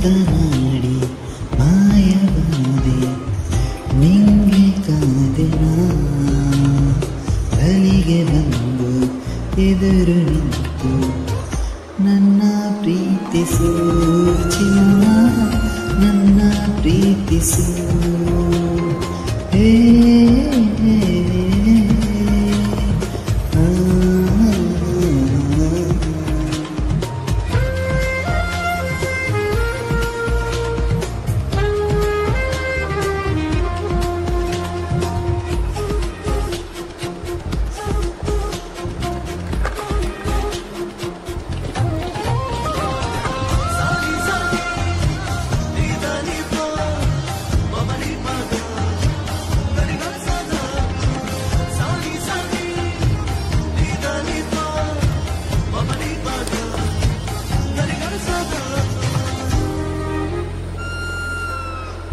ಮಾತನಾಡಿ ಮಾಯವಾದೆ ನಿಂಗೆ ಕಾದೆನ ಬಲಿಗೆ ಬಂದು ಎದುರು ನಿಂತು ನನ್ನ ಪ್ರೀತಿಸು ಚಿನ್ನ ನನ್ನ ಪ್ರೀತಿಸು ಹೇ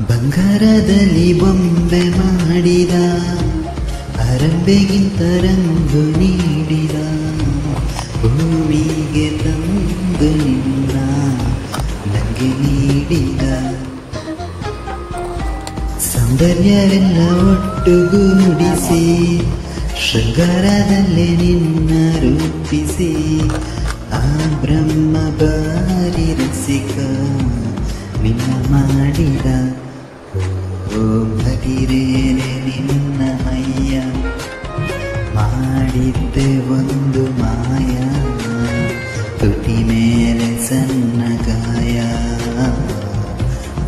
ಬಂಗಾರದಲ್ಲಿ ಬೊಂಬೆ ಮಾಡಿದ ಅರಂಬೆಗಿಂತ ರಂಗು ನೀಡಿದ ಭೂಮಿಗೆ ತಂದು ನಿನ್ನ ನಂಗೆ ನೀಡಿದ ಸೌಂದರ್ಯವೆಲ್ಲ ಒಟ್ಟುಗೂಡಿಸಿ ಶೃಂಗಾರದಲ್ಲೇ ನಿನ್ನ ರೂಪಿಸಿ ಆ ಬ್ರಹ್ಮ ಬಾರಿ ರಸಿಕ ನಿನ್ನ ಮಾಡಿದ ಭಗಿರೇನೆ ನಿನ್ನ ಮೈಯ ಮಾಡಿದ್ದೆ ಒಂದು ಮಾಯ ತುಟಿ ಮೇಲೆ ಸಣ್ಣ ಗಾಯ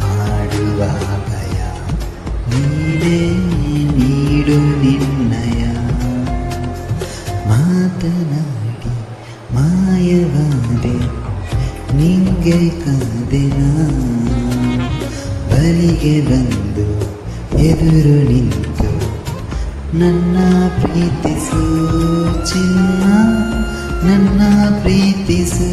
ಮಾಡುವ ಭಯ ನೀನೇ ನೀಡು ನಿನ್ನಯ ಮಾತನಾಡಿ ಮಾಯವಾದೆ ನಿಂಗೆ ಕಾದೆನ ಬಲಿಗೆ ಬಂದು ಎದುರು ನಿಂತು ನನ್ನ ಪ್ರೀತಿಸು ಚಿನ್ನ ನನ್ನ ಪ್ರೀತಿಸು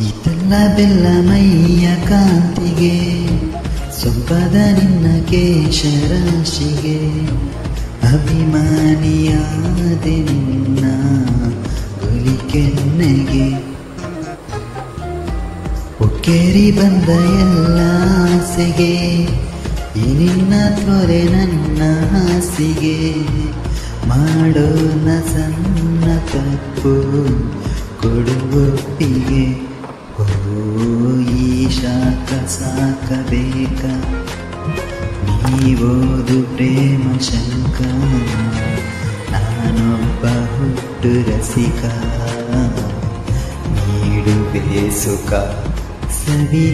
ಇದೆಲ್ಲ ಬೆಲ್ಲ ಮೈಯ ಕಾಂತಿಗೆ ಸೊಂಪದ ನಿನ್ನ ಕೇಶರಾಶಿಗೆ ಅಭಿಮಾನಿಯಾದೆ ನಿನ್ನ ಗುಲಿಕೆನ್ನೆಗೆ ಉಕ್ಕೇರಿ ಬಂದ ಎಲ್ಲ ಆಸೆಗೆ ಈ ನಿನ್ನ ತ್ವರೆ ನನ್ನ ಹಾಸಿಗೆ ಮಾಡೋಣ ಸಣ್ಣ ತಪ್ಪು ಕೊಡುವೊಪ್ಪಿಗೆ ಈ ಶಾಖ ಸಾಕಬೇಕ ನೀವೋದು ಪ್ರೇಮ ಶಂಕ ನಾನೊಬ್ಬ ಹುಟ್ಟು ರಸಿಕ ನೀಡುವೆ ಸುಖ ಸವಿ